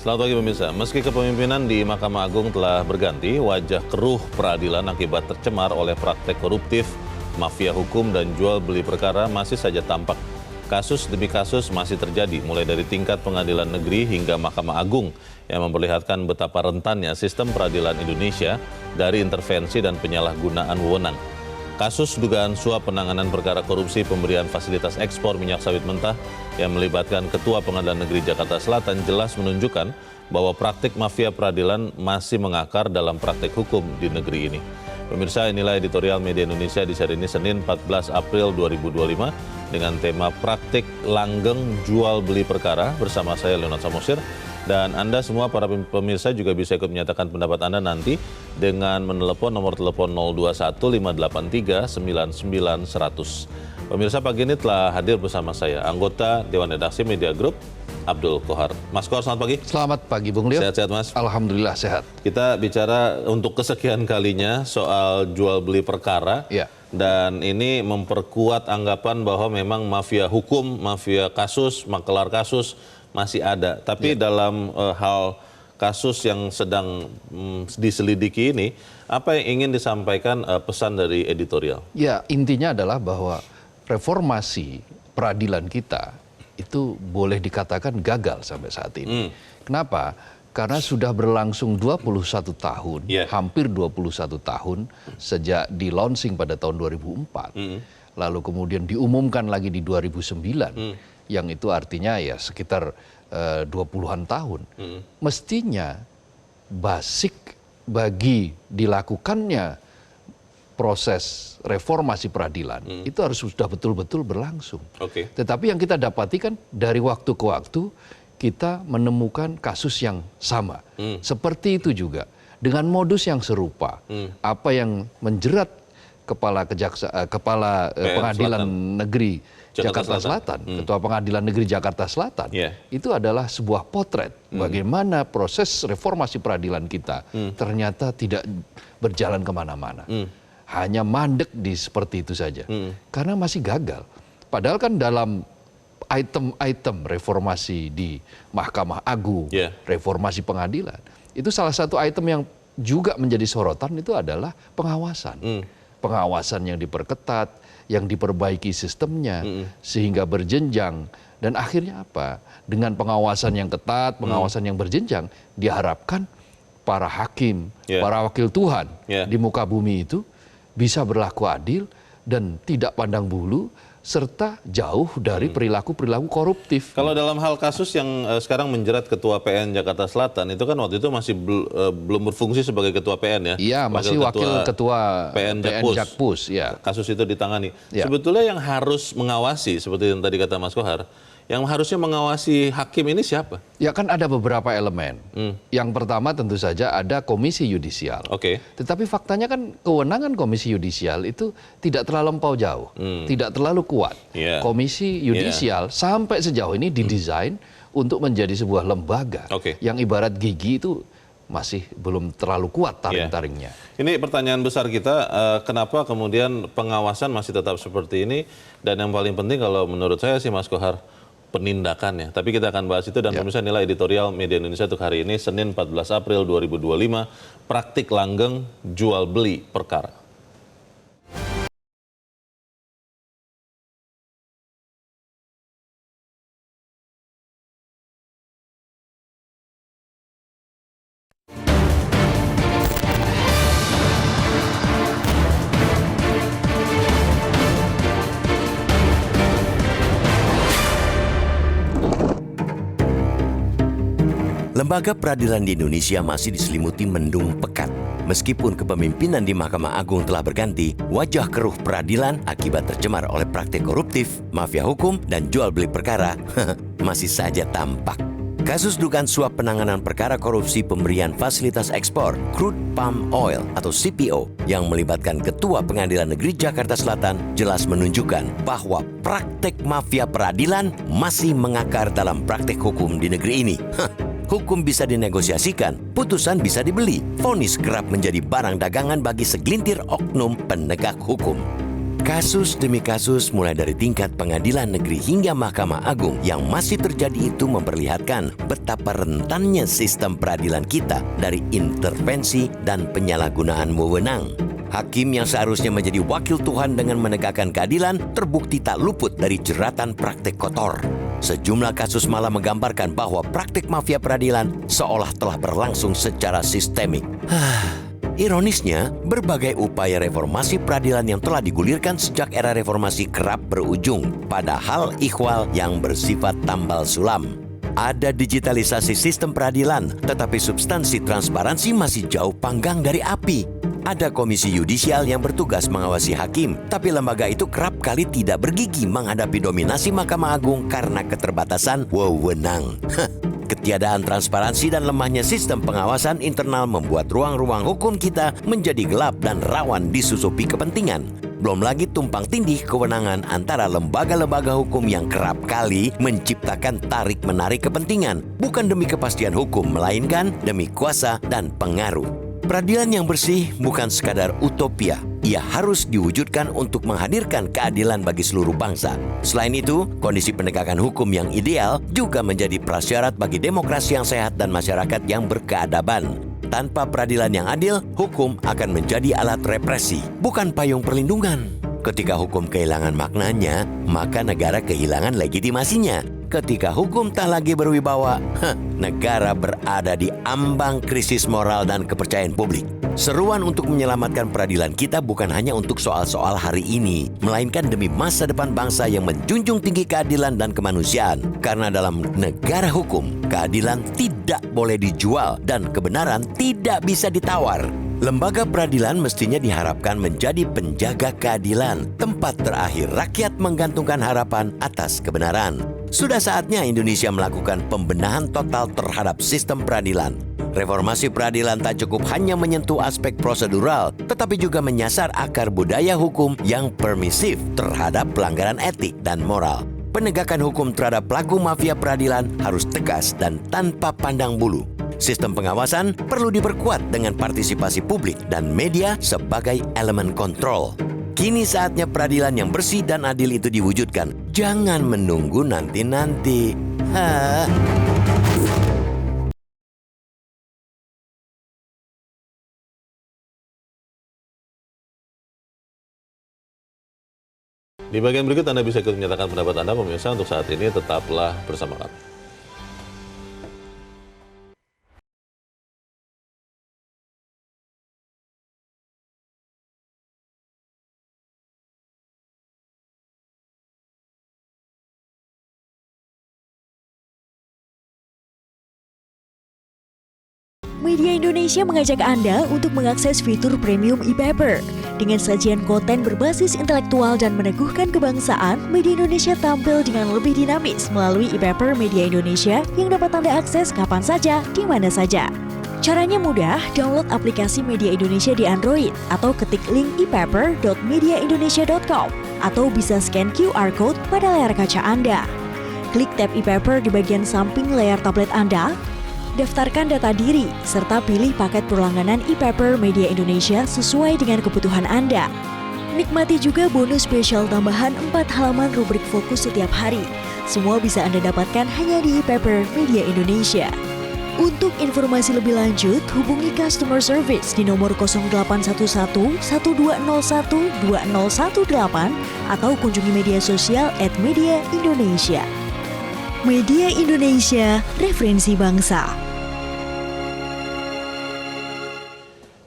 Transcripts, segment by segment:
Selamat pagi pemirsa. Meski kepemimpinan di Mahkamah Agung telah berganti, wajah keruh peradilan akibat tercemar oleh praktek koruptif, mafia hukum dan jual beli perkara masih saja tampak. Kasus demi kasus masih terjadi, mulai dari tingkat pengadilan negeri hingga Mahkamah Agung, yang memperlihatkan betapa rentannya sistem peradilan Indonesia dari intervensi dan penyalahgunaan wewenang. Kasus dugaan suap penanganan perkara korupsi pemberian fasilitas ekspor minyak sawit mentah yang melibatkan Ketua Pengadilan Negeri Jakarta Selatan jelas menunjukkan bahwa praktik mafia peradilan masih mengakar dalam praktik hukum di negeri ini. Pemirsa, inilah editorial Media Indonesia di hari ini Senin 14 April 2025 dengan tema Praktik Langgeng Jual Beli Perkara bersama saya Leonard Samosir. Dan Anda semua para pemirsa juga bisa ikut menyatakan pendapat Anda nanti dengan menelepon nomor telepon 021-583-99-100. Pemirsa, pagi ini telah hadir bersama saya anggota Dewan Redaksi Media Group, Abdul Kohar. Mas Kohar, selamat pagi. Selamat pagi, Bung Leo. Sehat-sehat, Mas? Alhamdulillah sehat. Kita bicara untuk kesekian kalinya soal jual beli perkara. Ya. Dan ini memperkuat anggapan bahwa memang mafia hukum, mafia kasus, makelar kasus masih ada. Tapi dalam hal kasus yang sedang diselidiki ini, apa yang ingin disampaikan pesan dari editorial? Ya, intinya adalah bahwa reformasi peradilan kita itu boleh dikatakan gagal sampai saat ini. Kenapa? Karena sudah berlangsung 21 tahun, hampir 21 tahun sejak di launching pada tahun 2004. Lalu kemudian diumumkan lagi di 2009. Yang itu artinya ya sekitar 20-an tahun. Mestinya basic bagi dilakukannya proses reformasi peradilan itu harus sudah betul-betul berlangsung. Tetapi yang kita dapati kan dari waktu ke waktu kita menemukan kasus yang sama. Seperti itu juga dengan modus yang serupa. Apa yang menjerat kepala pengadilan negeri Jakarta Selatan, Ketua Pengadilan Negeri Jakarta Selatan, itu adalah sebuah potret bagaimana proses reformasi peradilan kita ternyata tidak berjalan kemana-mana. Hanya mandek di seperti itu saja. Karena masih gagal. Padahal kan dalam item-item reformasi di Mahkamah Agung, reformasi pengadilan, itu salah satu item yang juga menjadi sorotan itu adalah pengawasan. Pengawasan yang diperketat, yang diperbaiki sistemnya, sehingga berjenjang. Dan akhirnya apa? Dengan pengawasan yang ketat, pengawasan yang berjenjang, diharapkan para hakim, para wakil Tuhan di muka bumi itu bisa berlaku adil dan tidak pandang bulu, serta jauh dari perilaku-perilaku koruptif. Kalau dalam hal kasus yang sekarang menjerat Ketua PN Jakarta Selatan, itu kan waktu itu masih belum berfungsi sebagai Ketua PN ya? Iya, masih wakil Ketua PN Jakpus. Ya. Kasus itu ditangani. Sebetulnya yang harus mengawasi, seperti yang tadi kata Mas Kohar, yang harusnya mengawasi hakim ini siapa? Ya kan ada beberapa elemen. Yang pertama tentu saja ada komisi yudisial. Tetapi faktanya kan kewenangan komisi yudisial itu tidak terlampau jauh, tidak terlalu kuat. Komisi yudisial sampai sejauh ini didesain untuk menjadi sebuah lembaga yang ibarat gigi itu masih belum terlalu kuat taring-taringnya. Ini pertanyaan besar kita, kenapa kemudian pengawasan masih tetap seperti ini? Dan yang paling penting kalau menurut saya sih Mas Kohar, penindakannya. Tapi kita akan bahas itu dan pemirsa, inilah editorial Media Indonesia untuk hari ini Senin 14 April 2025, praktik langgeng jual beli perkara. Lembaga peradilan di Indonesia masih diselimuti mendung pekat. Meskipun kepemimpinan di Mahkamah Agung telah berganti, wajah keruh peradilan akibat tercemar oleh praktik koruptif, mafia hukum, dan jual beli perkara masih saja tampak. Kasus dugaan suap penanganan perkara korupsi pemberian fasilitas ekspor crude palm oil atau CPO yang melibatkan Ketua Pengadilan Negeri Jakarta Selatan jelas menunjukkan bahwa praktek mafia peradilan masih mengakar dalam praktek hukum di negeri ini. Hukum bisa dinegosiasikan, putusan bisa dibeli, vonis kerap menjadi barang dagangan bagi segelintir oknum penegak hukum. Kasus demi kasus mulai dari tingkat pengadilan negeri hingga Mahkamah Agung yang masih terjadi itu memperlihatkan betapa rentannya sistem peradilan kita dari intervensi dan penyalahgunaan wewenang. Hakim yang seharusnya menjadi wakil Tuhan dengan menegakkan keadilan terbukti tak luput dari jeratan praktek kotor. Sejumlah kasus malah menggambarkan bahwa praktek mafia peradilan seolah telah berlangsung secara sistemik. Ironisnya, berbagai upaya reformasi peradilan yang telah digulirkan sejak era reformasi kerap berujung pada hal ihwal yang bersifat tambal sulam. Ada digitalisasi sistem peradilan, tetapi substansi transparansi masih jauh panggang dari api. Ada komisi yudisial yang bertugas mengawasi hakim, tapi lembaga itu kerap kali tidak bergigi menghadapi dominasi Mahkamah Agung karena keterbatasan wewenang. Ketiadaan transparansi dan lemahnya sistem pengawasan internal membuat ruang-ruang hukum kita menjadi gelap dan rawan disusupi kepentingan. Belum lagi tumpang tindih kewenangan antara lembaga-lembaga hukum yang kerap kali menciptakan tarik-menarik kepentingan, bukan demi kepastian hukum, melainkan demi kuasa dan pengaruh. Peradilan yang bersih bukan sekadar utopia. Ia harus diwujudkan untuk menghadirkan keadilan bagi seluruh bangsa. Selain itu, kondisi penegakan hukum yang ideal juga menjadi prasyarat bagi demokrasi yang sehat dan masyarakat yang berkeadaban. Tanpa peradilan yang adil, hukum akan menjadi alat represi, bukan payung perlindungan. Ketika hukum kehilangan maknanya, maka negara kehilangan legitimasinya. Ketika hukum tak lagi berwibawa, negara berada di ambang krisis moral dan kepercayaan publik. Seruan untuk menyelamatkan peradilan kita bukan hanya untuk soal-soal hari ini, melainkan demi masa depan bangsa yang menjunjung tinggi keadilan dan kemanusiaan. Karena dalam negara hukum, keadilan tidak boleh dijual dan kebenaran tidak bisa ditawar. Lembaga peradilan mestinya diharapkan menjadi penjaga keadilan, tempat terakhir rakyat menggantungkan harapan atas kebenaran. Sudah saatnya Indonesia melakukan pembenahan total terhadap sistem peradilan. Reformasi peradilan tak cukup hanya menyentuh aspek prosedural, tetapi juga menyasar akar budaya hukum yang permisif terhadap pelanggaran etik dan moral. Penegakan hukum terhadap pelaku mafia peradilan harus tegas dan tanpa pandang bulu. Sistem pengawasan perlu diperkuat dengan partisipasi publik dan media sebagai elemen kontrol. Kini saatnya peradilan yang bersih dan adil itu diwujudkan. Jangan menunggu nanti-nanti. Di bagian berikut Anda bisa ikut menyatakan pendapat Anda, pemirsa. Untuk saat ini tetaplah bersama kami. Media Indonesia mengajak Anda untuk mengakses fitur premium e-paper. Dengan sajian konten berbasis intelektual dan meneguhkan kebangsaan, Media Indonesia tampil dengan lebih dinamis melalui e-paper Media Indonesia yang dapat Anda akses kapan saja, di mana saja. Caranya mudah, download aplikasi Media Indonesia di Android atau ketik link e-paper.mediaindonesia.com atau bisa scan QR Code pada layar kaca Anda. Klik tab e-paper di bagian samping layar tablet Anda, daftarkan data diri, serta pilih paket berlangganan e-paper Media Indonesia sesuai dengan kebutuhan Anda. Nikmati juga bonus spesial tambahan 4 halaman rubrik fokus setiap hari. Semua bisa Anda dapatkan hanya di e-paper Media Indonesia. Untuk informasi lebih lanjut, hubungi customer service di nomor 0811 1201 2018 atau kunjungi media sosial @Media Indonesia. Media Indonesia, referensi bangsa.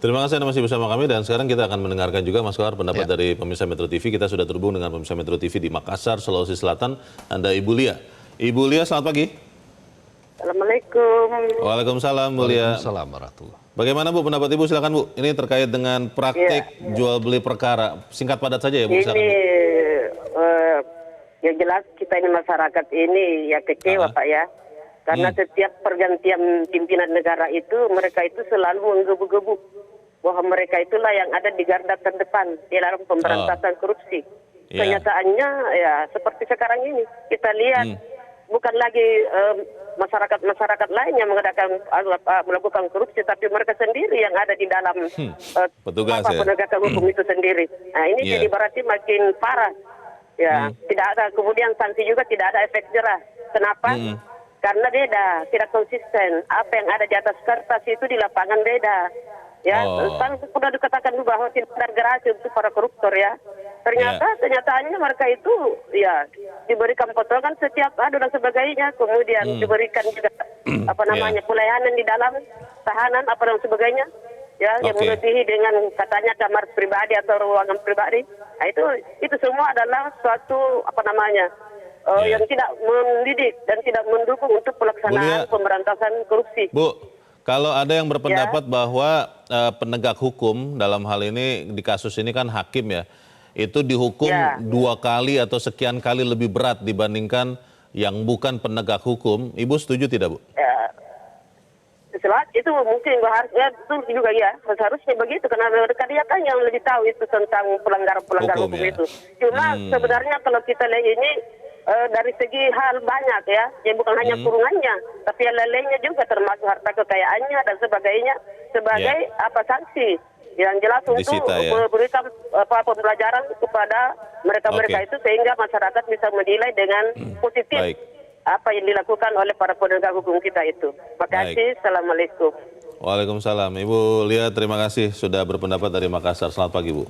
Terima kasih Anda masih bersama kami dan sekarang kita akan mendengarkan juga Mas Kohar pendapat dari pemirsa Metro TV. Kita sudah terhubung dengan pemirsa Metro TV di Makassar, Sulawesi Selatan. Anda Ibu Lia. Ibu Lia, selamat pagi. Assalamualaikum. Waalaikumsalam, Bu Lia. Waalaikumsalam warahmatullahi. Bagaimana Bu pendapat Ibu? Silakan Bu. Ini terkait dengan praktik jual beli perkara. Singkat padat saja ya Bu. Silakan, Bu. Ya jelas kita ini masyarakat ini ya kecewa Pak ya. Karena setiap pergantian pimpinan negara itu mereka itu selalu menggebu-gebu bahwa mereka itulah yang ada di garda terdepan di dalam pemberantasan korupsi. Kenyataannya ya seperti sekarang ini kita lihat bukan lagi masyarakat lain yang melakukan korupsi, tapi mereka sendiri yang ada di dalam petugas ya. penegakan hukum itu sendiri. Nah ini jadi berarti makin parah. Ya, tidak ada, kemudian sanksi juga tidak ada efek jerah. Kenapa? Karena beda, tidak konsisten. Apa yang ada di atas kertas itu di lapangan beda. Ya, kan sudah dikatakan juga bahwa tidak ada gerasi untuk para koruptor ya. Ternyata kenyataannya mereka itu ya diberikan potongan setiap dan sebagainya, kemudian diberikan juga pelayanan di dalam tahanan dan sebagainya. Ya, yang melebihi dengan katanya kamar pribadi atau ruangan pribadi. Nah, itu semua adalah suatu yang tidak mendidik dan tidak mendukung untuk pelaksanaan pemberantasan korupsi. Bu, kalau ada yang berpendapat bahwa penegak hukum dalam hal ini di kasus ini kan hakim ya, itu dihukum 2 kali atau sekian kali lebih berat dibandingkan yang bukan penegak hukum, Ibu setuju tidak, Bu? Itu mungkin harusnya itu juga ya, seharusnya begitu karena mereka dia kan yang lebih tahu itu tentang pelanggaran hukum itu. Cuma sebenarnya kalau kita lihat ini dari segi hal banyak ya bukan hanya kurungannya, tapi yang lainnya juga termasuk harta kekayaannya dan sebagainya sebagai sanksi yang jelas untuk memberikan pembelajaran kepada mereka itu sehingga masyarakat bisa menilai dengan positif. Apa yang dilakukan oleh para penegak hukum kita itu. Terima kasih. Assalamualaikum. Waalaikumsalam. Ibu Lia, terima kasih sudah berpendapat dari Makassar. Selamat pagi, Bu.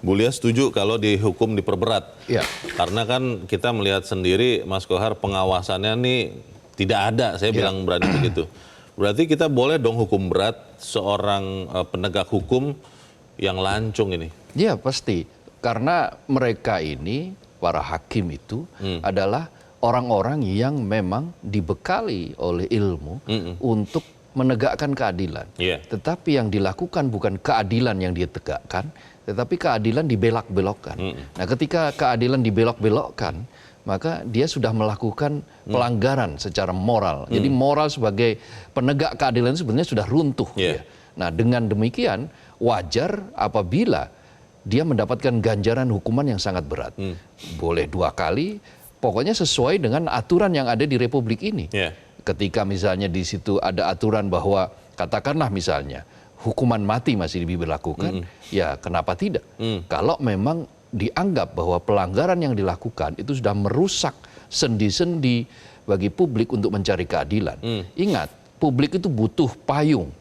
Bu Lia setuju kalau dihukum diperberat. Ya. Karena kan kita melihat sendiri, Mas Kohar, pengawasannya nih tidak ada. Saya bilang berani begitu. Berarti kita boleh dong hukum berat seorang penegak hukum yang lancung ini? Ya, pasti. Karena mereka ini para hakim itu adalah orang-orang yang memang dibekali oleh ilmu untuk menegakkan keadilan. Tetapi yang dilakukan bukan keadilan yang dia tegakkan, tetapi keadilan dibelok-belokkan. Nah, ketika keadilan dibelok-belokkan, maka dia sudah melakukan pelanggaran secara moral. Jadi moral sebagai penegak keadilan sebenarnya sudah runtuh. Ya. Nah, dengan demikian wajar apabila dia mendapatkan ganjaran hukuman yang sangat berat. Boleh 2 kali, pokoknya sesuai dengan aturan yang ada di Republik ini. Ketika misalnya di situ ada aturan bahwa katakanlah misalnya hukuman mati masih diberlakukan, ya kenapa tidak? Kalau memang dianggap bahwa pelanggaran yang dilakukan itu sudah merusak sendi-sendi bagi publik untuk mencari keadilan. Ingat, publik itu butuh payung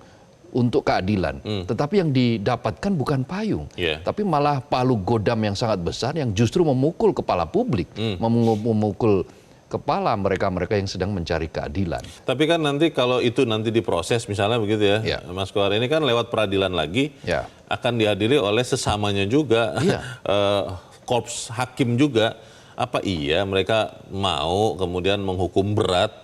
untuk keadilan, tetapi yang didapatkan bukan payung, tapi malah palu godam yang sangat besar yang justru memukul kepala publik, memukul kepala mereka-mereka yang sedang mencari keadilan. Tapi kan nanti kalau itu nanti diproses misalnya begitu ya, Mas Kohar, ini kan lewat peradilan lagi, akan dihadiri oleh sesamanya juga, korps hakim juga. Apa iya mereka mau kemudian menghukum berat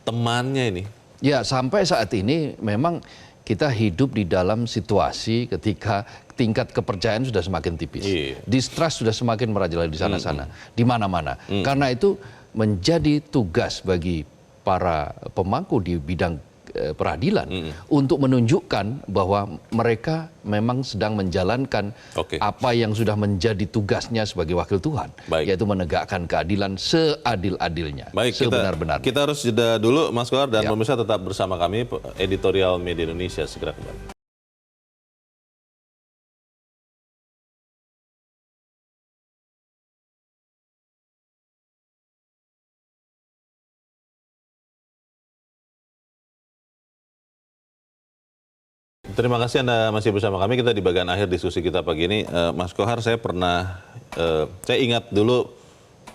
temannya ini? Ya, sampai saat ini memang kita hidup di dalam situasi ketika tingkat kepercayaan sudah semakin tipis. Distrust sudah semakin merajalela di sana-sana, di mana-mana. Karena itu menjadi tugas bagi para pemangku di bidang peradilan untuk menunjukkan bahwa mereka memang sedang menjalankan apa yang sudah menjadi tugasnya sebagai wakil Tuhan, yaitu menegakkan keadilan seadil-adilnya, sebenar-benarnya. Kita harus jeda dulu, Mas Kohar, dan pemirsa tetap bersama kami, Editorial Media Indonesia segera kembali. Terima kasih Anda masih bersama kami. Kita di bagian akhir diskusi kita pagi ini. Mas Kohar, saya ingat dulu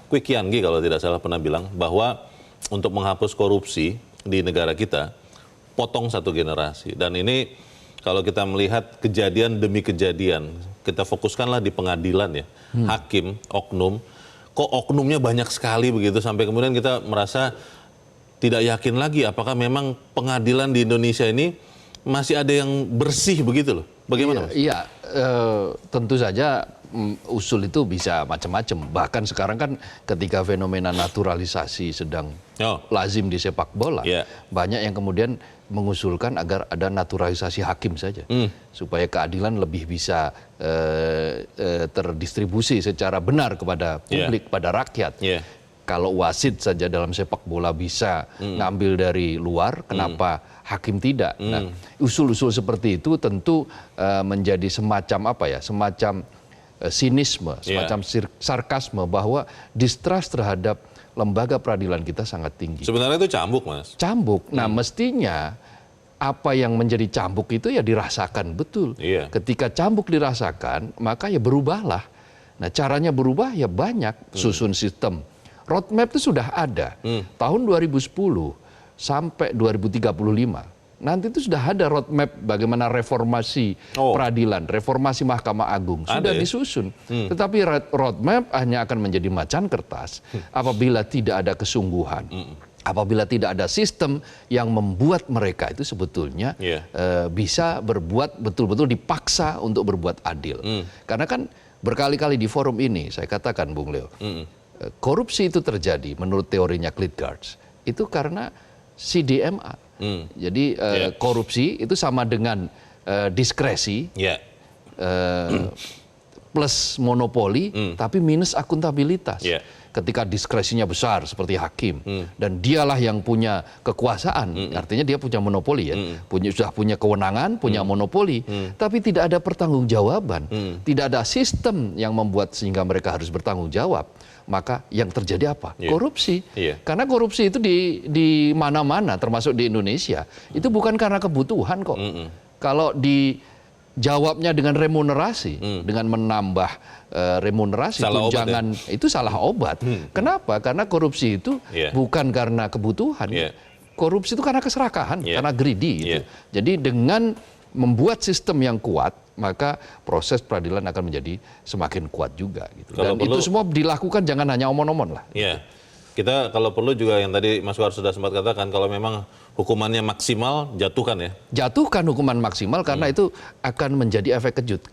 Kwi Kian-gi kalau tidak salah pernah bilang bahwa untuk menghapus korupsi di negara kita, potong satu generasi. Dan ini kalau kita melihat kejadian demi kejadian, kita fokuskanlah di pengadilan ya. Hakim, oknum, kok oknumnya banyak sekali begitu, sampai kemudian kita merasa tidak yakin lagi apakah memang pengadilan di Indonesia ini masih ada yang bersih begitu loh. Bagaimana, Mas? Iya, tentu saja usul itu bisa macam-macam. Bahkan sekarang kan ketika fenomena naturalisasi sedang lazim di sepak bola, banyak yang kemudian mengusulkan agar ada naturalisasi hakim saja, supaya keadilan lebih bisa terdistribusi secara benar kepada publik, pada rakyat. Kalau wasit saja dalam sepak bola bisa ngambil dari luar, kenapa hakim tidak? Nah, usul-usul seperti itu tentu menjadi semacam apa ya? Semacam sinisme, semacam sarkasme bahwa distrust terhadap lembaga peradilan kita sangat tinggi. Sebenarnya itu cambuk, Mas. Cambuk. Nah, mestinya apa yang menjadi cambuk itu ya dirasakan betul. Iya. Ketika cambuk dirasakan, maka ya berubahlah. Nah, caranya berubah ya banyak. Susun sistem. Roadmap itu sudah ada. Tahun 2010 sampai 2035. Nanti itu sudah ada roadmap bagaimana reformasi peradilan, reformasi Mahkamah Agung. Sudah disusun. Tetapi roadmap hanya akan menjadi macan kertas apabila tidak ada kesungguhan. Apabila tidak ada sistem yang membuat mereka itu sebetulnya bisa berbuat betul-betul dipaksa untuk berbuat adil. Karena kan berkali-kali di forum ini saya katakan, Bung Leo, korupsi itu terjadi menurut teorinya Klitgaard itu karena CDMA. Jadi korupsi itu sama dengan diskresi plus monopoli, tapi minus akuntabilitas. Ketika diskresinya besar seperti hakim dan dialah yang punya kekuasaan, artinya dia punya monopoli ya, sudah punya kewenangan, punya monopoli, tapi tidak ada pertanggungjawaban, tidak ada sistem yang membuat sehingga mereka harus bertanggung jawab. Maka yang terjadi apa? Korupsi. Karena korupsi itu di mana-mana, termasuk di Indonesia, itu bukan karena kebutuhan kok. Kalau dijawabnya dengan remunerasi, dengan menambah remunerasi, tunjangan, itu salah obat. Kenapa? Karena korupsi itu bukan karena kebutuhan. Korupsi itu karena keserakahan, karena greedy. Gitu. Jadi dengan membuat sistem yang kuat, maka proses peradilan akan menjadi semakin kuat juga. Gitu. Dan itu semua dilakukan jangan hanya omon-omon lah. Iya. Kita kalau perlu juga yang tadi Mas Suhar sudah sempat katakan, kalau memang hukumannya maksimal, jatuhkan ya. Jatuhkan hukuman maksimal karena itu akan menjadi efek kejut.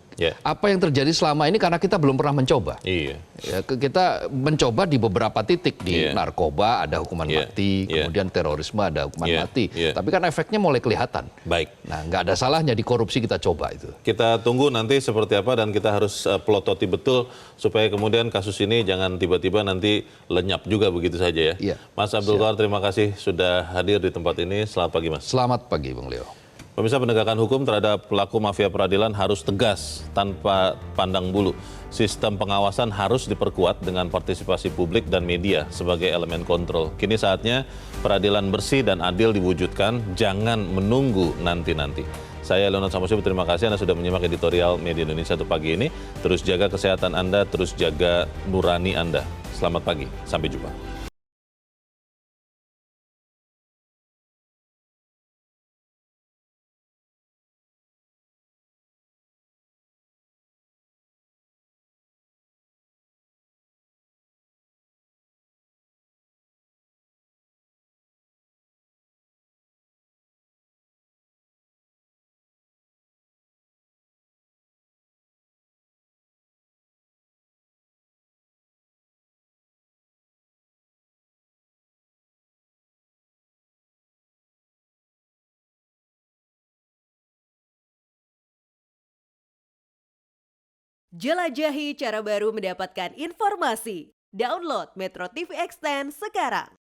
Apa yang terjadi selama ini karena kita belum pernah mencoba. Ya, kita mencoba di beberapa titik, di narkoba ada hukuman mati, kemudian terorisme ada hukuman mati. Tapi kan efeknya mulai kelihatan. Baik. Nah, nggak ada salahnya di korupsi kita coba itu. Kita tunggu nanti seperti apa dan kita harus pelototi betul supaya kemudian kasus ini jangan tiba-tiba nanti lenyap juga begitu saja ya. Mas Abdul Qahar, terima kasih sudah hadir di tempat ini. Selamat pagi, Mas. Selamat pagi, Bung Leo. Pemirsa, penegakan hukum terhadap pelaku mafia peradilan harus tegas tanpa pandang bulu. Sistem pengawasan harus diperkuat dengan partisipasi publik dan media sebagai elemen kontrol. Kini saatnya peradilan bersih dan adil diwujudkan, jangan menunggu nanti-nanti. Saya Leonard Samosir, terima kasih Anda sudah menyimak editorial Media Indonesia untuk pagi ini. Terus jaga kesehatan Anda, terus jaga nurani Anda. Selamat pagi, sampai jumpa. Jelajahi cara baru mendapatkan informasi. Download Metro TV Extend sekarang.